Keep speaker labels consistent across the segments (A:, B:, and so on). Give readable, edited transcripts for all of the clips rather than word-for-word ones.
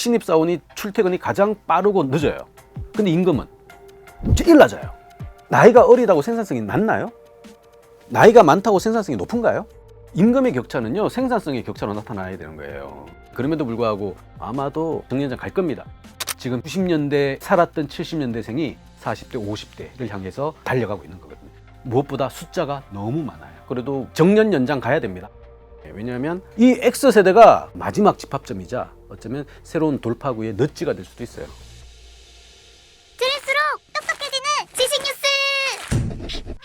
A: 신입사원이 출퇴근이 가장 빠르고 늦어요. 근데 임금은 제일 낮아요. 나이가 어리다고 생산성이 낮나요? 나이가 많다고 생산성이 높은가요? 임금의 격차는요, 생산성의 격차로 나타나야 되는 거예요. 그럼에도 불구하고 아마도 정년장 갈 겁니다. 지금 90년대 살았던 70년대생이 40대, 50대를 향해서 달려가고 있는 거거든요. 무엇보다 숫자가 너무 많아요. 그래도 정년 연장 가야 됩니다. 왜냐하면 이 X세대가 마지막 집합점이자 어쩌면 새로운 돌파구의 넛지가 될 수도 있어요.
B: 들을수록 똑똑해지는 지식 뉴스.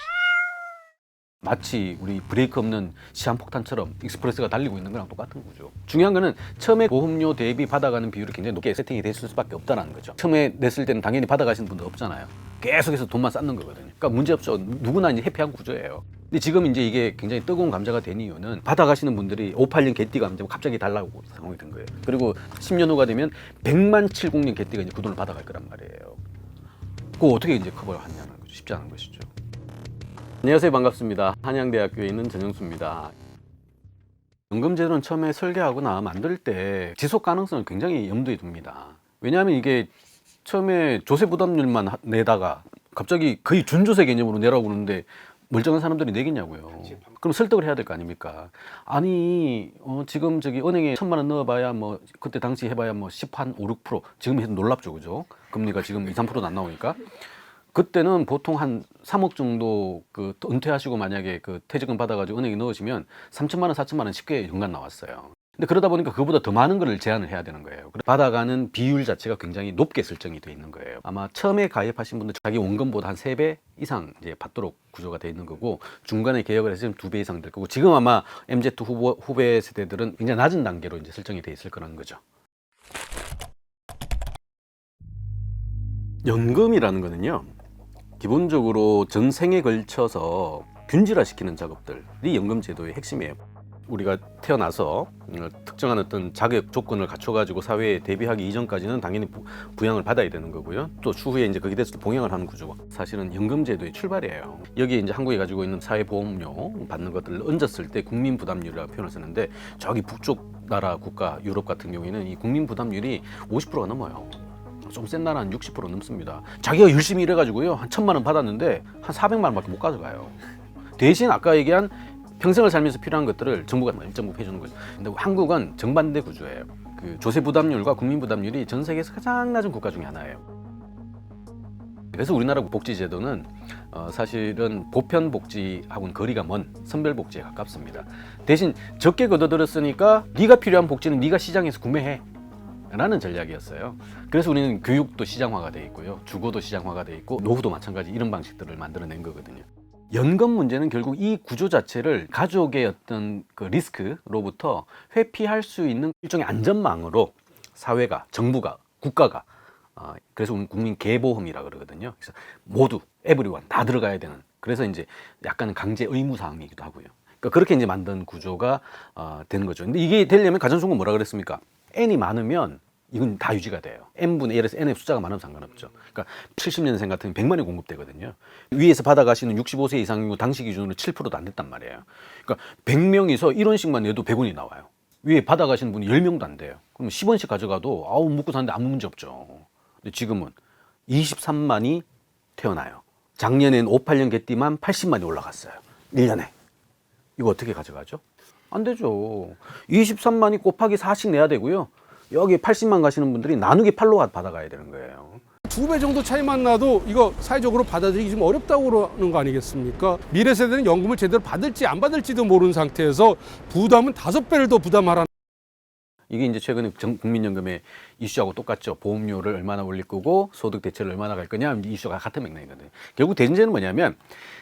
A: 마치 우리 브레이크 없는 시한폭탄처럼 익스프레스가 달리고 있는 거랑 똑같은 거죠. 중요한 거는 처음에 보험료 대비 받아가는 비율이 굉장히 높게 세팅이 됐을 수밖에 없다는 거죠. 처음에 냈을 때는 당연히 받아가시는 분들 없잖아요. 계속해서 돈만 쌓는 거거든요. 그러니까 문제없죠. 누구나 이제 해피한 구조예요. 근데 지금 이제 이게 굉장히 뜨거운 감자가 된 이유는 받아가시는 분들이 586 개띠가 갑자기 달라고 상황이 된 거예요. 그리고 10년 후가 되면 100만 70년 개띠가 이제 그 돈을 받아갈 거란 말이에요. 그거 어떻게 이제 커버를 하냐는 거죠. 쉽지 않은 것이죠. 안녕하세요. 반갑습니다. 한양대학교에 있는 전영수입니다. 연금제도는 처음에 설계하거나 만들 때 지속 가능성을 굉장히 염두에 둡니다. 왜냐하면 이게 처음에 조세 부담률만 내다가 갑자기 거의 준조세 개념으로 내라고 그러는데 멀쩡한 사람들이 내겠냐고요. 그럼 설득을 해야 될 거 아닙니까? 아니 지금 저기 은행에 1,000만 원 넣어봐야 뭐 그때 당시 해봐야 뭐 10한 5, 6% 지금 해도 놀랍죠, 그죠? 금리가 지금 2, 3%도 안 나오니까. 그때는 보통 한 3억 정도 그 은퇴하시고 만약에 그 퇴직금 받아가지고 은행에 넣으시면 3천만 원, 4천만 원 쉽게 연간 나왔어요. 근데 그러다 보니까 그보다 더 많은 거를 제한을 해야 되는 거예요. 받아가는 비율 자체가 굉장히 높게 설정이 돼 있는 거예요. 아마 처음에 가입하신 분들 자기 원금보다 한 3배 이상 이제 받도록 구조가 돼 있는 거고, 중간에 개혁을 했으면 2배 이상 될 거고, 지금 아마 MZ 후배 세대들은 굉장히 낮은 단계로 이제 설정이 돼 있을 거라는 거죠. 연금이라는 거는요, 기본적으로 전생에 걸쳐서 균질화시키는 작업들이 연금제도의 핵심이에요. 우리가 태어나서 특정한 어떤 자격 조건을 갖춰가지고 사회에 대비하기 이전까지는 당연히 부양을 받아야 되는 거고요. 또 추후에 이제 그게 됐을 때 봉양을 하는 구조가 사실은 연금제도의 출발이에요. 여기에 이제 한국이 가지고 있는 사회보험료 받는 것들을 얹었을 때 국민부담률이라고 표현을 쓰는데, 저기 북쪽 나라 국가 유럽 같은 경우에는 이 국민부담률이 50%가 넘어요. 좀 센 나라는 60% 넘습니다. 자기가 열심히 일해가지고요, 한 1,000만 원 받았는데 한 400만 원밖에 못 가져가요. 대신 아까 얘기한 평생을 살면서 필요한 것들을 정부가 일정부분 해주는 거죠. 근데 한국은 정반대 구조예요. 그 조세 부담률과 국민 부담률이 전 세계에서 가장 낮은 국가 중에 하나예요. 그래서 우리나라 복지제도는 사실은 보편복지하고는 거리가 먼 선별복지에 가깝습니다. 대신 적게 걷어들였으니까 네가 필요한 복지는 네가 시장에서 구매해 라는 전략이었어요. 그래서 우리는 교육도 시장화가 돼 있고요, 주거도 시장화가 돼 있고, 노후도 마찬가지 이런 방식들을 만들어낸 거거든요. 연금 문제는 결국 이 구조 자체를 가족의 어떤 그 리스크로부터 회피할 수 있는 일종의 안전망으로 사회가, 정부가, 국가가, 그래서 우리는 국민 계보험이라 그러거든요. 그래서 모두 에브리원 다 들어가야 되는, 그래서 이제 약간 강제 의무 사항이기도 하고요. 그러니까 그렇게 이제 만든 구조가 되는 거죠. 근데 이게 되려면 가전송은 뭐라 그랬습니까? n이 많으면 이건 다 유지가 돼요. n분의 1에서 n의 숫자가 많으면 상관없죠. 그러니까 70년생 같은 100만이 공급되거든요. 위에서 받아가시는 65세 이상이고 당시 기준으로 7%도 안 됐단 말이에요. 그러니까 100명이서 1원씩만 내도 100원이 나와요. 위에 받아가시는 분이 10명도 안 돼요. 그럼 10원씩 가져가도 먹고 사는데 아무 문제 없죠. 근데 지금은 23만이 태어나요. 작년엔 586 개띠만 80만이 올라갔어요. 1년에. 이거 어떻게 가져가죠? 안 되죠. 23만이 곱하기 4씩 내야 되고요. 여기 80만 가시는 분들이 나누기 8로 받아가야 되는 거예요.
C: 2배 정도 차이만 나도 이거 사회적으로 받아들이기 좀 어렵다고 그러는 거 아니겠습니까? 미래 세대는 연금을 제대로 받을지 안 받을지도 모르는 상태에서 부담은 5배를 더 부담하라는.
A: 이게 이제 최근에 국민연금의 이슈하고 똑같죠. 보험료를 얼마나 올릴 거고 소득 대체를 얼마나 갈 거냐, 이슈가 같은 맥락이거든요. 결국 대전제는 뭐냐면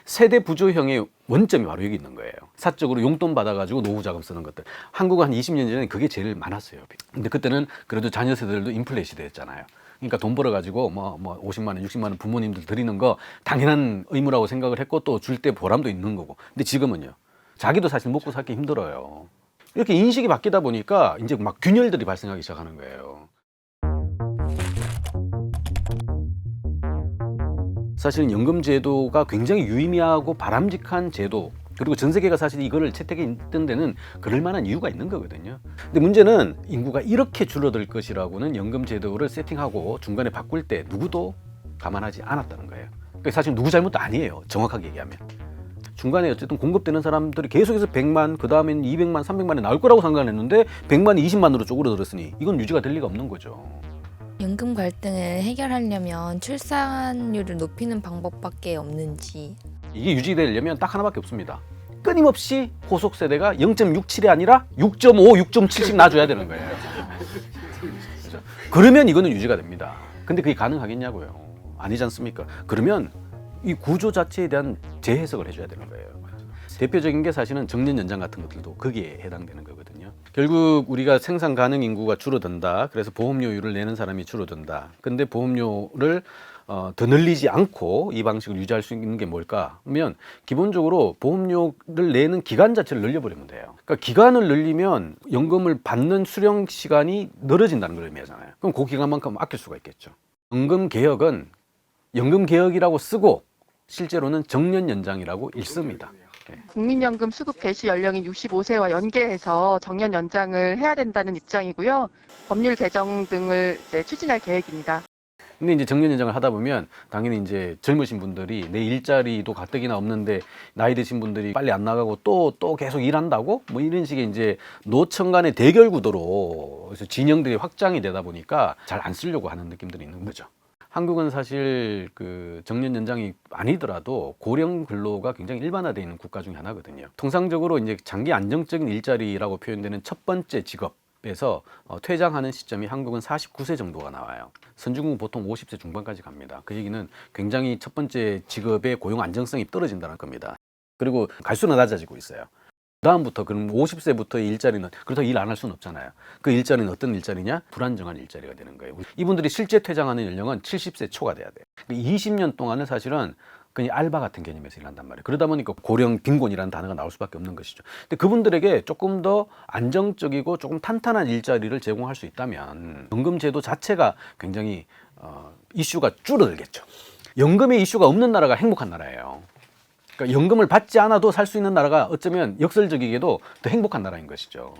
A: 세대 부조형의 원점이 바로 여기 있는 거예요. 사적으로 용돈 받아가지고 노후 자금 쓰는 것들. 한국은 한 20년 전에 그게 제일 많았어요. 근데 그때는 그래도 자녀 세대들도 인플레 시대였잖아요. 그러니까 돈 벌어가지고 뭐 50만 원, 60만 원 부모님들 드리는 거 당연한 의무라고 생각을 했고, 또 줄 때 보람도 있는 거고. 근데 지금은요, 자기도 사실 먹고 살기 힘들어요. 이렇게 인식이 바뀌다 보니까 이제 막 균열들이 발생하기 시작하는 거예요. 사실은 연금제도가 굉장히 유의미하고 바람직한 제도 그리고 전 세계가 사실 이거를 채택에 있던 데는 그럴 만한 이유가 있는 거거든요. 근데 문제는 인구가 이렇게 줄어들 것이라고는 연금 제도를 세팅하고 중간에 바꿀 때 누구도 감안하지 않았다는 거예요. 그러니까 사실 누구 잘못도 아니에요. 정확하게 얘기하면. 중간에 어쨌든 공급되는 사람들이 계속해서 100만, 그 다음엔 200만, 300만이 나올 거라고 상관했는데 100만이 20만으로 쪼그라들었으니 이건 유지가 될 리가 없는 거죠.
D: 연금 갈등을 해결하려면 출산율을 높이는 방법밖에 없는지.
A: 이게 유지되려면 딱 하나밖에 없습니다. 끊임없이 호속 세대가 0.67이 아니라 6.5, 6.7씩 놔줘야 되는 거예요. 그렇죠? 그러면 이거는 유지가 됩니다. 근데 그게 가능하겠냐고요. 아니지 않습니까? 그러면 이 구조 자체에 대한 재해석을 해줘야 되는 거예요. 대표적인 게 사실은 정년 연장 같은 것들도 거기에 해당되는 거거든요. 결국 우리가 생산 가능 인구가 줄어든다. 그래서 보험료율을 내는 사람이 줄어든다. 근데 보험료를 더 늘리지 않고 이 방식을 유지할 수 있는 게 뭘까 하면 기본적으로 보험료를 내는 기간 자체를 늘려버리면 돼요. 그러니까 기간을 늘리면 연금을 받는 수령 시간이 늘어진다는 걸 의미하잖아요. 그럼 그 기간만큼 아낄 수가 있겠죠. 연금 개혁은 연금 개혁이라고 쓰고 실제로는 정년 연장이라고 읽습니다.
E: 국민연금 수급 개시 연령인 65세와 연계해서 정년 연장을 해야 된다는 입장이고요. 법률 개정 등을 이제 추진할 계획입니다.
A: 근데 이제 정년 연장을 하다 보면 당연히 이제 젊으신 분들이 내 일자리도 가뜩이나 없는데 나이 드신 분들이 빨리 안 나가고 또 계속 일한다고 뭐 이런 식의 이제 노천 간의 대결 구도로 그래서 진영들이 확장이 되다 보니까 잘 안 쓰려고 하는 느낌들이 있는 거죠. 한국은 사실 그 정년 연장이 아니더라도 고령 근로가 굉장히 일반화되어 있는 국가 중에 하나거든요. 통상적으로 이제 장기 안정적인 일자리라고 표현되는 첫 번째 직업에서 퇴장하는 시점이 한국은 49세 정도가 나와요. 선진국은 보통 50세 중반까지 갑니다. 그 얘기는 굉장히 첫 번째 직업의 고용 안정성이 떨어진다는 겁니다. 그리고 갈수록 낮아지고 있어요. 그다음부터 그럼 50세부터의 일자리는 그렇다고 일 안 할 수는 없잖아요. 그 일자리는 어떤 일자리냐? 불안정한 일자리가 되는 거예요. 이분들이 실제 퇴장하는 연령은 70세 초가 돼야 돼요. 20년 동안은 사실은 그냥 알바 같은 개념에서 일한단 말이에요. 그러다 보니까 고령 빈곤이라는 단어가 나올 수밖에 없는 것이죠. 근데 그분들에게 조금 더 안정적이고 조금 탄탄한 일자리를 제공할 수 있다면 연금제도 자체가 굉장히 이슈가 줄어들겠죠. 연금의 이슈가 없는 나라가 행복한 나라예요. 그러니까 연금을 받지 않아도 살 수 있는 나라가 어쩌면 역설적이게도 더 행복한 나라인 것이죠.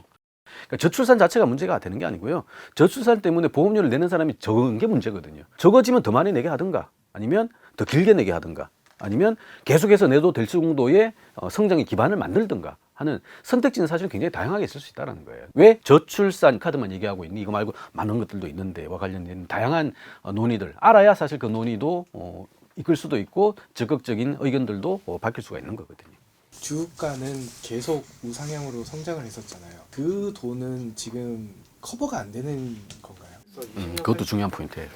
A: 그러니까 저출산 자체가 문제가 되는 게 아니고요. 저출산 때문에 보험료를 내는 사람이 적은 게 문제거든요. 적어지면 더 많이 내게 하든가 아니면 더 길게 내게 하든가 아니면 계속해서 내도 될 정도의 성장의 기반을 만들든가 하는 선택지는 사실 굉장히 다양하게 있을 수 있다는 거예요. 왜 저출산 카드만 얘기하고 있니? 이거 말고 많은 것들도 있는데와 관련된 다양한 논의들 알아야 사실 그 논의도 이끌 수도 있고 적극적인 의견들도 밝힐 수가 있는 거거든요.
F: 주가는 계속 우상향으로 성장을 했었잖아요. 그 돈은 지금 커버가 안 되는 건가요?
A: 그것도 중요한 포인트예요.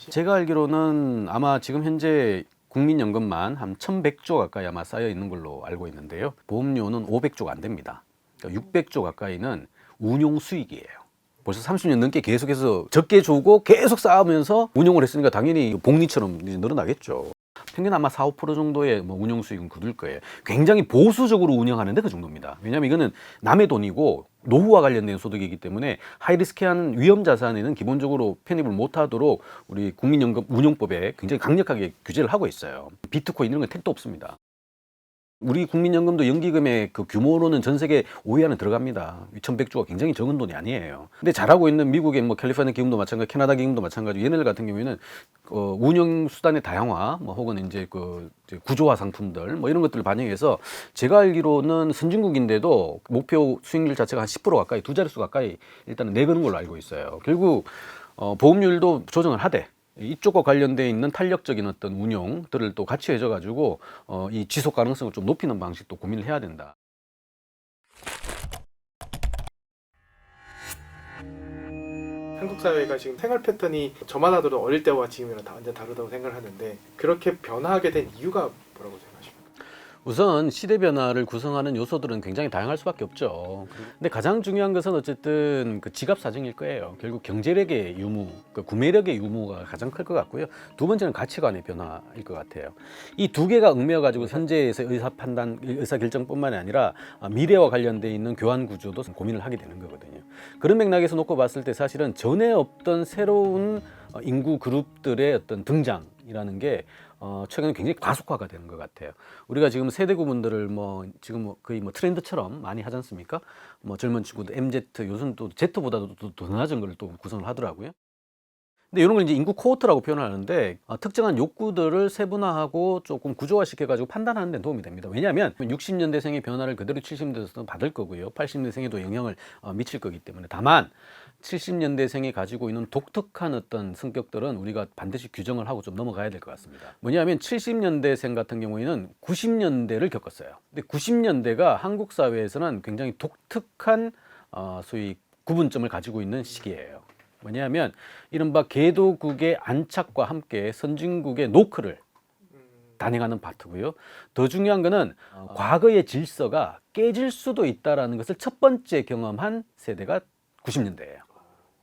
A: 제가 알기로는 아마 지금 현재 국민연금만 한 1,100조 가까이 아마 쌓여 있는 걸로 알고 있는데요. 보험료는 500조가 안 됩니다. 그러니까 600조 가까이는 운용 수익이에요. 벌써 30년 넘게 계속해서 적게 주고 계속 쌓으면서 운용을 했으니까 당연히 복리처럼 이제 늘어나겠죠. 평균 아마 4, 5% 정도의 뭐 운용 수익은 굳을 거예요. 굉장히 보수적으로 운영하는데 그 정도입니다. 왜냐하면 이거는 남의 돈이고 노후와 관련된 소득이기 때문에 하이리스크한 위험 자산에는 기본적으로 편입을 못하도록 우리 국민연금 운용법에 굉장히 강력하게 규제를 하고 있어요. 비트코인 이런 건 택도 없습니다. 우리 국민연금도 연기금의 그 규모로는 전 세계 5위 안에 들어갑니다. 2,100조가 굉장히 적은 돈이 아니에요. 근데 잘하고 있는 미국의 뭐 캘리포니아 기금도 마찬가지, 캐나다 기금도 마찬가지. 얘네들 같은 경우에는 운영 수단의 다양화, 뭐 혹은 이제 그 구조화 상품들 뭐 이런 것들을 반영해서 제가 알기로는 선진국인데도 목표 수익률 자체가 한 10% 가까이, 두 자릿수 가까이 일단은 내거는 걸로 알고 있어요. 결국 보험률도 조정을 하되. 이쪽과 관련되어 있는 탄력적인 어떤 운용들을 또 같이 해줘가지고 이 지속 가능성을 좀 높이는 방식도 고민을 해야 된다.
F: 한국 사회가 지금 생활 패턴이 저만 하더라도 어릴 때와 지금이랑 다 완전 다르다고 생각을 하는데 그렇게 변화하게 된 이유가 뭐라고 생각하십니까?
A: 우선 시대 변화를 구성하는 요소들은 굉장히 다양할 수밖에 없죠. 근데 가장 중요한 것은 어쨌든 그 지갑 사정일 거예요. 결국 경제력의 유무, 그 구매력의 유무가 가장 클 것 같고요. 두 번째는 가치관의 변화일 것 같아요. 이 두 개가 얽매여가지고 현재에서의 의사 판단, 의사 결정뿐만이 아니라 미래와 관련돼 있는 교환 구조도 고민을 하게 되는 거거든요. 그런 맥락에서 놓고 봤을 때 사실은 전에 없던 새로운 인구 그룹들의 어떤 등장이라는 게 최근에 굉장히 가속화가 되는 것 같아요. 우리가 지금 세대 구분들을 지금 거의 트렌드처럼 많이 하지 않습니까? 젊은 친구들 MZ, 요즘 또 Z보다도 더 낮은 걸 또 구성을 하더라고요. 근데 이런 걸 이제 인구 코호트라고 표현하는데 특정한 욕구들을 세분화하고 조금 구조화시켜가지고 판단하는 데 도움이 됩니다. 왜냐하면 60년대생의 변화를 그대로 70년대에서도 받을 거고요. 80년대생에도 영향을 미칠 거기 때문에. 다만 70년대생이 가지고 있는 독특한 어떤 성격들은 우리가 반드시 규정을 하고 좀 넘어가야 될 것 같습니다. 뭐냐면 70년대생 같은 경우에는 90년대를 겪었어요. 근데 90년대가 한국 사회에서는 굉장히 독특한 소위 구분점을 가지고 있는 시기예요. 뭐냐면 이른바 개도국의 안착과 함께 선진국의 노크를 단행하는 파트고요. 더 중요한 거는 과거의 질서가 깨질 수도 있다는 것을 첫 번째 경험한 세대가 90년대예요.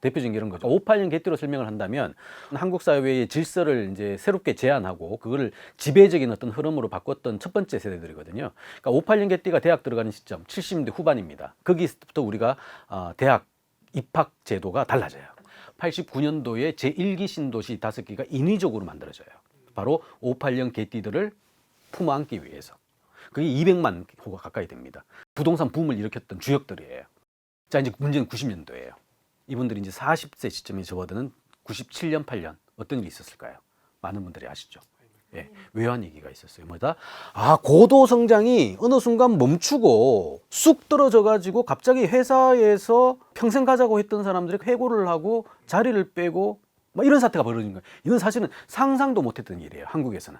A: 대표적인 게 이런 거죠. 586 개띠로 설명을 한다면 한국 사회의 질서를 이제 새롭게 제안하고 그거를 지배적인 어떤 흐름으로 바꿨던 첫 번째 세대들이거든요. 그러니까 586 개띠가 대학 들어가는 시점 70년대 후반입니다. 거기서부터 우리가 대학 입학 제도가 달라져요. 89년도에 제1기 신도시 5기가 인위적으로 만들어져요. 바로 580 개띠들을 품어안기 위해서. 그게 200만 호가 가까이 됩니다. 부동산 붐을 일으켰던 주역들이에요. 자, 이제 문제는 90년도예요. 이분들이 이제 40세 시점에 접어드는 97년, 8년 어떤 일이 있었을까요? 많은 분들이 아시죠? 예, 외환 위기가 있었어요. 뭐다? 고도 성장이 어느 순간 멈추고 쑥 떨어져 가지고 갑자기 회사에서 평생 가자고 했던 사람들이 해고를 하고 자리를 빼고 이런 사태가 벌어진 거예요. 이건 사실은 상상도 못했던 일이에요. 한국에서는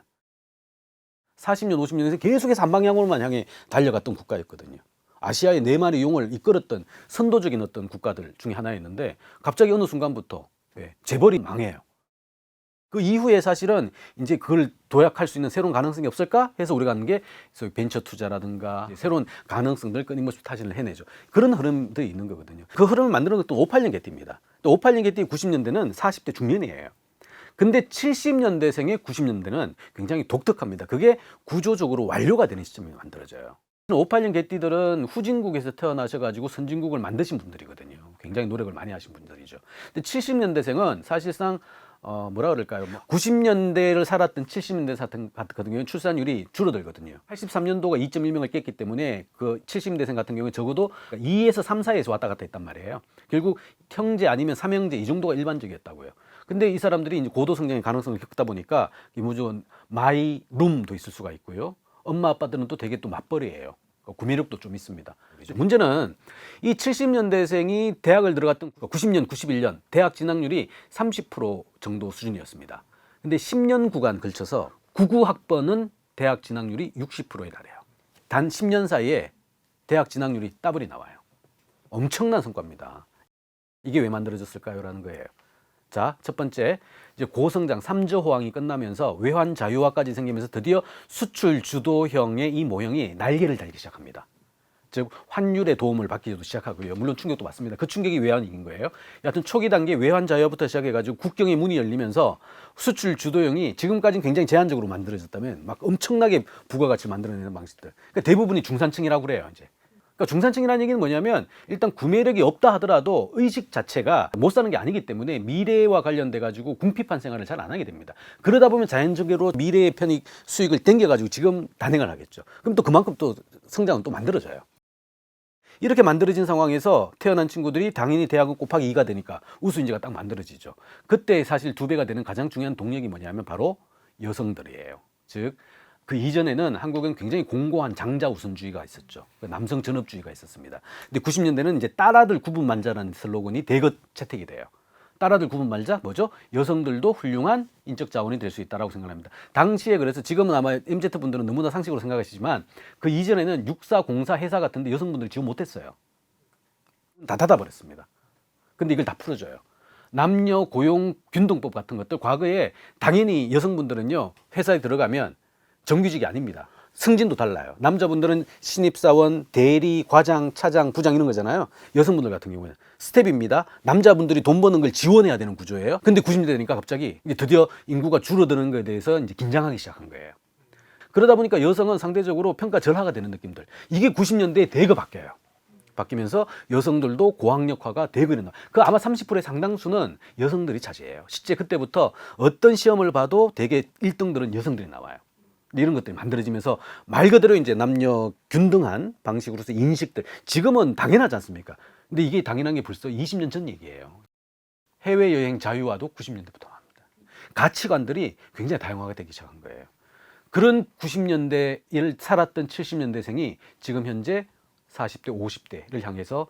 A: 40년, 50년에서 계속해서 한 방향으로만 향해 달려갔던 국가였거든요. 아시아의 4마리 용을 이끌었던 선도적인 어떤 국가들 중에 하나였는데 갑자기 어느 순간부터 재벌이 망해요. 그 이후에 사실은 이제 그걸 도약할 수 있는 새로운 가능성이 없을까 해서 우리가 하는 게 벤처 투자라든가 새로운 가능성들 끊임없이 타진을 해내죠. 그런 흐름도 있는 거거든요. 그 흐름을 만드는 것도 586 개띠입니다. 또 586 개띠 90년대는 40대 중년이에요. 근데 70년대생의 90년대는 굉장히 독특합니다. 그게 구조적으로 완료가 되는 시점이 만들어져요. 586 개띠들은 후진국에서 태어나셔가지고 선진국을 만드신 분들이거든요. 굉장히 노력을 많이 하신 분들이죠. 근데 70년대생은 사실상 뭐라 그럴까요? 90년대를 살았던 70년대 같은 경우는 출산율이 줄어들거든요. 83년도가 2.1명을 깼기 때문에 그 70년대생 같은 경우는 적어도 2에서 3, 4에서 왔다 갔다 했단 말이에요. 결국 형제 아니면 삼형제 이 정도가 일반적이었다고요. 근데 이 사람들이 이제 고도 성장의 가능성을 겪다 보니까 무조건 마이 룸도 있을 수가 있고요. 엄마 아빠들은 또 되게 또 맞벌이에요. 구매력도 좀 있습니다. 문제는 이 70년대생이 대학을 들어갔던 90년, 91년 대학 진학률이 30% 정도 수준이었습니다. 근데 10년 구간 걸쳐서 99학번은 대학 진학률이 60%에 달해요. 단 10년 사이에 대학 진학률이 더블이 나와요. 엄청난 성과입니다. 이게 왜 만들어졌을까요? 라는 거예요. 자, 첫 번째, 이제 고성장 3저 호황이 끝나면서 외환 자유화까지 생기면서 드디어 수출 주도형의 이 모형이 날개를 달기 시작합니다. 즉 환율의 도움을 받기도 시작하고요. 물론 충격도 받습니다. 그 충격이 외환위기인 거예요. 여하튼 초기 단계 외환 자유화부터 시작해가지고 국경의 문이 열리면서 수출 주도형이 지금까지는 굉장히 제한적으로 만들어졌다면 막 엄청나게 부가가치를 만들어내는 방식들. 그러니까 대부분이 중산층이라고 그래요. 이제. 그러니까 중산층이라는 얘기는 뭐냐면 일단 구매력이 없다 하더라도 의식 자체가 못 사는 게 아니기 때문에 미래와 관련돼 가지고 궁핍한 생활을 잘 안 하게 됩니다. 그러다 보면 자연적으로 미래의 편익 수익을 땡겨 가지고 지금 단행을 하겠죠. 그럼 또 그만큼 또 성장은 또 만들어져요. 이렇게 만들어진 상황에서 태어난 친구들이 당연히 대학은 곱하기 2가 되니까 우수인재가 딱 만들어지죠. 그때 사실 2배가 되는 가장 중요한 동력이 뭐냐면 바로 여성들이에요. 즉 그 이전에는 한국은 굉장히 공고한 장자 우선주의가 있었죠. 남성 전업주의가 있었습니다. 근데 90년대는 이제 딸아들 구분 말자라는 슬로건이 대거 채택이 돼요. 딸아들 구분 말자 뭐죠? 여성들도 훌륭한 인적 자원이 될 수 있다라고 생각합니다. 당시에 그래서 지금은 아마 MZ분들은 너무나 상식으로 생각하시지만 그 이전에는 육사, 공사, 회사 같은데 여성분들이 지원 못했어요. 다 닫아버렸습니다. 근데 이걸 다 풀어줘요. 남녀 고용 균등법 같은 것들 과거에 당연히 여성분들은요 회사에 들어가면 정규직이 아닙니다. 승진도 달라요. 남자분들은 신입사원, 대리, 과장, 차장, 부장 이런 거잖아요. 여성분들 같은 경우는 스텝입니다. 남자분들이 돈 버는 걸 지원해야 되는 구조예요. 근데 90년대 되니까 갑자기 이제 드디어 인구가 줄어드는 것에 대해서 이제 긴장하기 시작한 거예요. 그러다 보니까 여성은 상대적으로 평가 절하가 되는 느낌들. 이게 90년대에 대거 바뀌어요. 바뀌면서 여성들도 고학력화가 되고 있는 그 아마 30%의 상당수는 여성들이 차지해요. 실제 그때부터 어떤 시험을 봐도 대개 1등들은 여성들이 나와요. 이런 것들이 만들어지면서 말 그대로 이제 남녀 균등한 방식으로서 인식들 지금은 당연하지 않습니까? 근데 이게 당연한 게 벌써 20년 전 얘기예요. 해외여행 자유화도 90년대부터 합니다. 가치관들이 굉장히 다양화가 되기 시작한 거예요. 그런 90년대를 살았던 70년대생이 지금 현재 40대, 50대를 향해서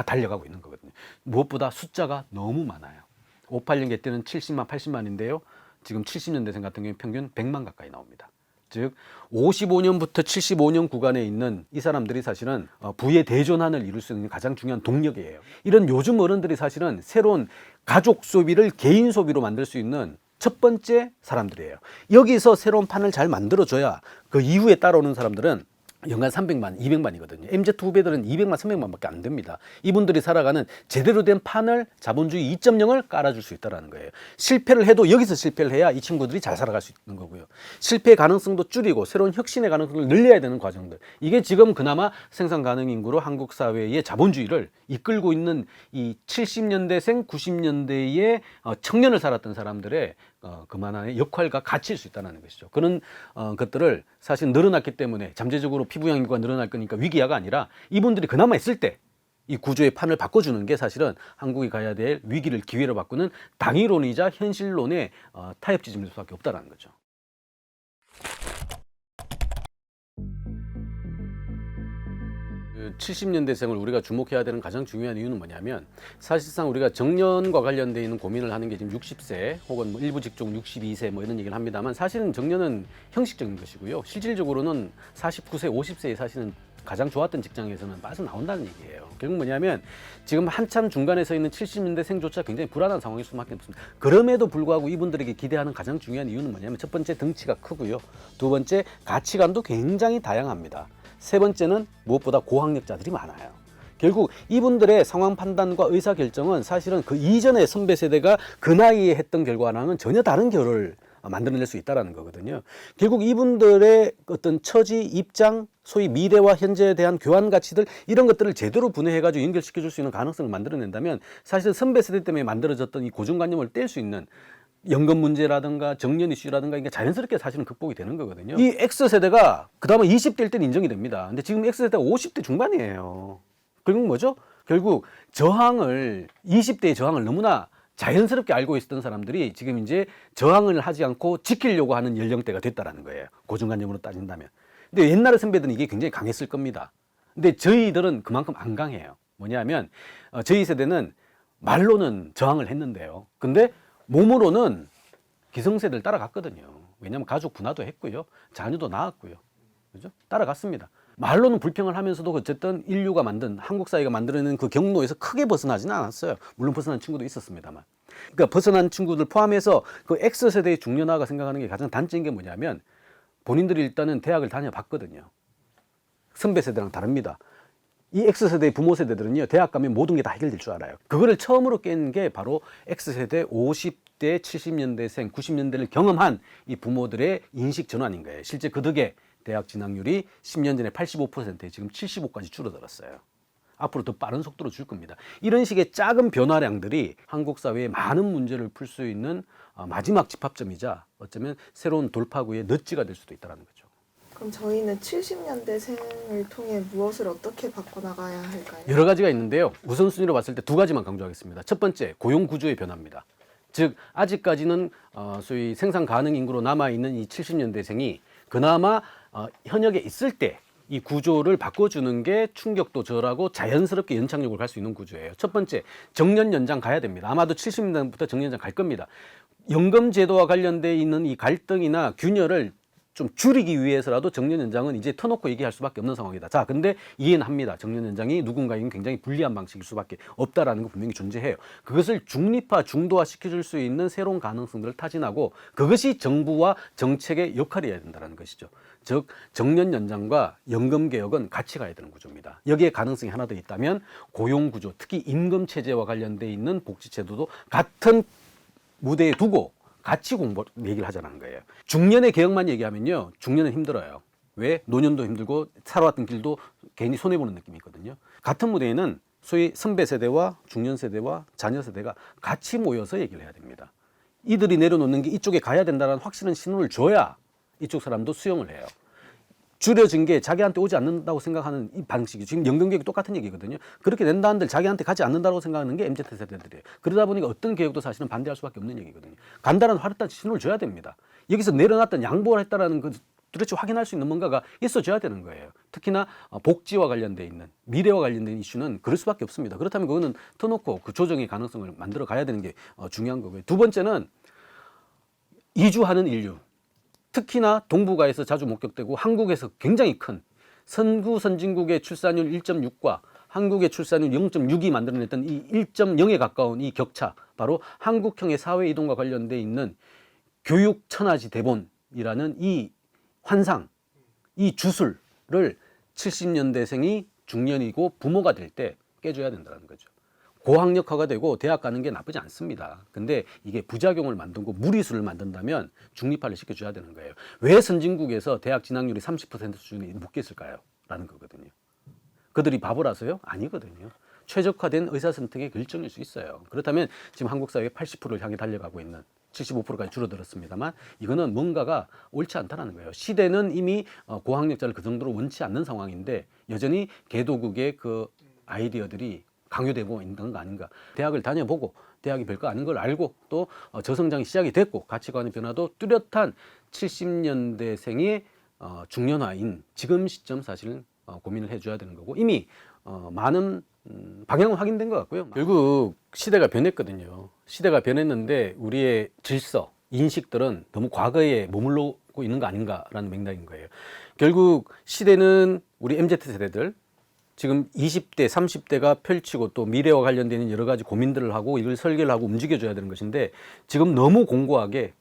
A: 달려가고 있는 거거든요. 무엇보다 숫자가 너무 많아요. 58년계 때는 70만, 80만인데요. 지금 70년대생 같은 경우에 평균 100만 가까이 나옵니다. 즉 55년부터 75년 구간에 있는 이 사람들이 사실은 부의 대전환을 이룰 수 있는 가장 중요한 동력이에요. 이런 요즘 어른들이 사실은 새로운 가족 소비를 개인 소비로 만들 수 있는 첫 번째 사람들이에요. 여기서 새로운 판을 잘 만들어줘야 그 이후에 따라오는 사람들은 연간 300만, 200만이거든요. MZ 후배들은 200만, 300만밖에 안 됩니다. 이분들이 살아가는 제대로 된 판을 자본주의 2.0을 깔아줄 수 있다는 거예요. 실패를 해도 여기서 실패를 해야 이 친구들이 잘 살아갈 수 있는 거고요. 실패의 가능성도 줄이고 새로운 혁신의 가능성을 늘려야 되는 과정들. 이게 지금 그나마 생산 가능 인구로 한국 사회의 자본주의를 이끌고 있는 이 70년대생, 90년대의 청년을 살았던 사람들의 그만한 역할과 가치일 수 있다는 것이죠. 그런 것들을 사실 늘어났기 때문에 잠재적으로 피부양 인구가 늘어날 거니까 위기야가 아니라 이분들이 그나마 있을 때 이 구조의 판을 바꿔주는 게 사실은 한국이 가야 될 위기를 기회로 바꾸는 당위론이자 현실론의 타협 지점일 수밖에 없다는 거죠. 그 70년대생을 우리가 주목해야 되는 가장 중요한 이유는 뭐냐면 사실상 우리가 정년과 관련되어 있는 고민을 하는 게 지금 60세 혹은 뭐 일부 직종 62세 뭐 이런 얘기를 합니다만 사실은 정년은 형식적인 것이고요. 실질적으로는 49세, 50세에 사실은 가장 좋았던 직장에서는 빠져나온다는 얘기예요. 결국 뭐냐면 지금 한참 중간에 서 있는 70년대생조차 굉장히 불안한 상황일 수밖에 없습니다. 그럼에도 불구하고 이분들에게 기대하는 가장 중요한 이유는 뭐냐면 첫 번째 덩치가 크고요. 두 번째 가치관도 굉장히 다양합니다. 세 번째는 무엇보다 고학력자들이 많아요. 결국 이분들의 상황 판단과 의사결정은 사실은 그 이전의 선배 세대가 그 나이에 했던 결과랑은 전혀 다른 결을 만들어낼 수 있다는 거거든요. 결국 이분들의 어떤 처지, 입장, 소위 미래와 현재에 대한 교환 가치들 이런 것들을 제대로 분해해가지고 연결시켜 줄 수 있는 가능성을 만들어낸다면 사실 선배 세대 때문에 만들어졌던 이 고정관념을 뗄 수 있는 연금 문제라든가 정년 이슈라든가 이게 자연스럽게 사실은 극복이 되는 거거든요. 이 X세대가 그다음에 20대일 때는 인정이 됩니다. 근데 지금 X세대가 50대 중반이에요. 결국 뭐죠? 결국 저항을 20대의 저항을 너무나 자연스럽게 알고 있었던 사람들이 지금 이제 저항을 하지 않고 지키려고 하는 연령대가 됐다라는 거예요. 고정관념으로 따진다면. 근데 옛날의 선배들은 이게 굉장히 강했을 겁니다. 근데 저희들은 그만큼 안 강해요. 뭐냐면 저희 세대는 말로는 저항을 했는데요. 근데 몸으로는 기성세대를 따라갔거든요. 왜냐하면 가족 분화도 했고요. 자녀도 낳았고요. 그죠? 따라갔습니다. 말로는 불평을 하면서도 어쨌든 인류가 만든 한국 사회가 만들어낸 그 경로에서 크게 벗어나지는 않았어요. 물론 벗어난 친구도 있었습니다만. 그러니까 벗어난 친구들 포함해서 그 X세대의 중년화가 생각하는 게 가장 단점인 게 뭐냐면 본인들이 일단은 대학을 다녀봤거든요. 선배 세대랑 다릅니다. 이 X세대의 부모 세대들은요, 대학 가면 모든 게 다 해결될 줄 알아요. 그거를 처음으로 깬 게 바로 X세대 50대, 70년대생, 90년대를 경험한 이 부모들의 인식 전환인 거예요. 실제 그 덕에 대학 진학률이 10년 전에 85%에 지금 75까지 줄어들었어요. 앞으로 더 빠른 속도로 줄 겁니다. 이런 식의 작은 변화량들이 한국 사회의 많은 문제를 풀 수 있는 마지막 집합점이자 어쩌면 새로운 돌파구의 넛지가 될 수도 있다는 거죠.
G: 그럼 저희는 70년대생을 통해 무엇을 어떻게 바꿔나가야 할까요?
A: 여러 가지가 있는데요. 우선순위로 봤을 때 두 가지만 강조하겠습니다. 첫 번째, 고용 구조의 변화입니다. 즉 아직까지는 소위 생산 가능 인구로 남아있는 이 70년대생이 그나마 현역에 있을 때 이 구조를 바꿔주는 게 충격도 덜하고 자연스럽게 연착륙을 갈 수 있는 구조예요. 첫 번째, 정년 연장 가야 됩니다. 아마도 70년대부터 정년 연장 갈 겁니다. 연금 제도와 관련돼 있는 이 갈등이나 균열을 좀 줄이기 위해서라도 정년 연장은 이제 터놓고 얘기할 수밖에 없는 상황이다. 자, 근데 이해는 합니다. 정년 연장이 누군가에게는 굉장히 불리한 방식일 수밖에 없다라는 거 분명히 존재해요. 그것을 중립화, 중도화 시켜줄 수 있는 새로운 가능성들을 타진하고 그것이 정부와 정책의 역할이어야 된다는 것이죠. 즉 정년 연장과 연금 개혁은 같이 가야 되는 구조입니다. 여기에 가능성이 하나 더 있다면 고용 구조, 특히 임금 체제와 관련돼 있는 복지 제도도 같은 무대에 두고 같이 얘기를 하자는 거예요. 중년의 개혁만 얘기하면요, 중년은 힘들어요. 왜 노년도 힘들고 살아왔던 길도 괜히 손해보는 느낌이 있거든요. 같은 무대에는 소위 선배 세대와 중년 세대와 자녀 세대가 같이 모여서 얘기를 해야 됩니다. 이들이 내려놓는 게 이쪽에 가야 된다는 확실한 신호를 줘야 이쪽 사람도 수용을 해요. 줄여진 게 자기한테 오지 않는다고 생각하는 이 방식이 지금 연금개혁이 똑같은 얘기거든요. 그렇게 된다 한들 자기한테 가지 않는다고 생각하는 게 MZ 세대들이에요. 그러다 보니까 어떤 개혁도 사실은 반대할 수밖에 없는 얘기거든요. 간단한 화려한 신호를 줘야 됩니다. 여기서 내려놨던 양보를 했다라는 그 도대체 확인할 수 있는 뭔가가 있어줘야 되는 거예요. 특히나 복지와 관련돼 있는 미래와 관련된 이슈는 그럴 수밖에 없습니다. 그렇다면 그거는 터놓고 그 조정의 가능성을 만들어 가야 되는 게 중요한 거고요. 두 번째는 이주하는 인류. 특히나 동북아에서 자주 목격되고 한국에서 굉장히 큰 선구 선진국의 출산율 1.6과 한국의 출산율 0.6이 만들어냈던 이 1.0에 가까운 이 격차, 바로 한국형의 사회 이동과 관련돼 있는 교육 천하지 대본이라는 이 환상, 이 주술을 70년대생이 중년이고 부모가 될 때 깨줘야 된다는 거죠. 고학력화가 되고 대학 가는 게 나쁘지 않습니다. 근데 이게 부작용을 만들고 무리수를 만든다면 중립화를 시켜줘야 되는 거예요. 왜 선진국에서 대학 진학률이 30% 수준이 묶였을까요? 라는 거거든요. 그들이 바보라서요? 아니거든요. 최적화된 의사선택의 결정일 수 있어요. 그렇다면 지금 한국 사회의 80%를 향해 달려가고 있는 75%까지 줄어들었습니다만 이거는 뭔가가 옳지 않다는 거예요. 시대는 이미 고학력자를 그 정도로 원치 않는 상황인데 여전히 개도국의 그 아이디어들이 강요되고 있는 거 아닌가. 대학을 다녀보고 대학이 별거 아닌 걸 알고 또 저성장이 시작이 됐고 가치관의 변화도 뚜렷한 70년대생의 중년화인 지금 시점 사실은 고민을 해줘야 되는 거고 이미 많은 방향은 확인된 것 같고요. 결국 시대가 변했거든요. 시대가 변했는데 우리의 질서, 인식들은 너무 과거에 머물러고 있는 거 아닌가라는 맥락인 거예요. 결국 시대는 우리 MZ 세대들 지금 20대, 30대가 펼치고 또 미래와 관련되는 여러 가지 고민들을 하고 이걸 설계를 하고 움직여줘야 되는 것인데 지금 너무 공고하게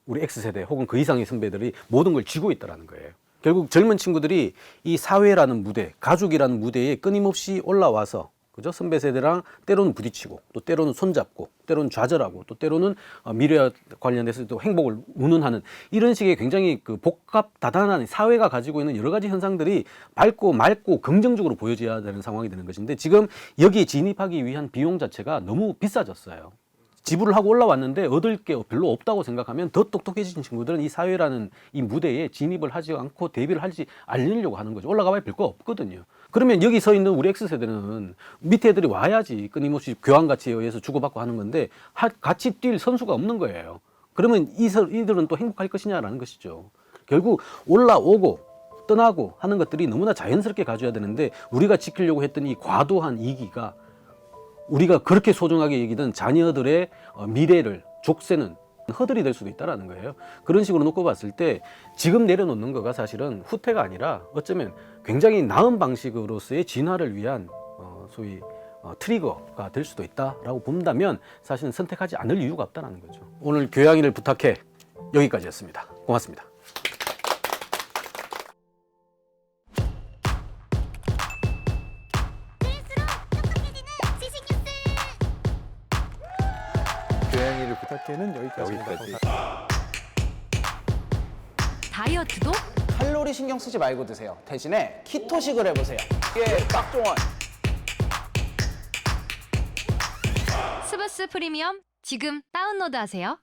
A: 우리 X세대 혹은 그 이상의 선배들이 모든 걸 쥐고 있다는 거예요. 결국 젊은 친구들이 이 사회라는 무대, 가족이라는 무대에 끊임없이 올라와서 그죠? 선배 세대랑 때로는 부딪히고 또 때로는 손잡고 때로는 좌절하고 또 때로는 미래와 관련해서 또 행복을 운운하는 이런 식의 굉장히 그 복합다단한 사회가 가지고 있는 여러 가지 현상들이 밝고 맑고 긍정적으로 보여져야 되는 상황이 되는 것인데 지금 여기에 진입하기 위한 비용 자체가 너무 비싸졌어요. 지불을 하고 올라왔는데 얻을 게 별로 없다고 생각하면 더 똑똑해진 친구들은 이 사회라는 이 무대에 진입을 하지 않고 대비를 하지 않으려고 하는 거죠. 올라가봐야 별거 없거든요. 그러면 여기 서 있는 우리 X세대는 밑에 애들이 와야지 끊임없이 교환가치에 의해서 주고받고 하는 건데 같이 뛸 선수가 없는 거예요. 그러면 이들은 또 행복할 것이냐라는 것이죠. 결국 올라오고 떠나고 하는 것들이 너무나 자연스럽게 가져야 되는데 우리가 지키려고 했던 이 과도한 이기가 우리가 그렇게 소중하게 여기던 자녀들의 미래를 족쇄는 허들이 될 수도 있다는 거예요. 그런 식으로 놓고 봤을 때 지금 내려놓는 거가 사실은 후퇴가 아니라 어쩌면 굉장히 나은 방식으로서의 진화를 위한 소위 트리거가 될 수도 있다라고 본다면 사실은 선택하지 않을 이유가 없다는 거죠. 오늘 교양인을 부탁해 여기까지였습니다. 고맙습니다.
H: 교양이를 부탁해는 여기까지입니다.
I: 다이어트도
J: 칼로리 신경 쓰지 말고 드세요. 대신에 키토식을 해보세요. 이게 박종원.
I: 스브스 프리미엄 지금 다운로드하세요.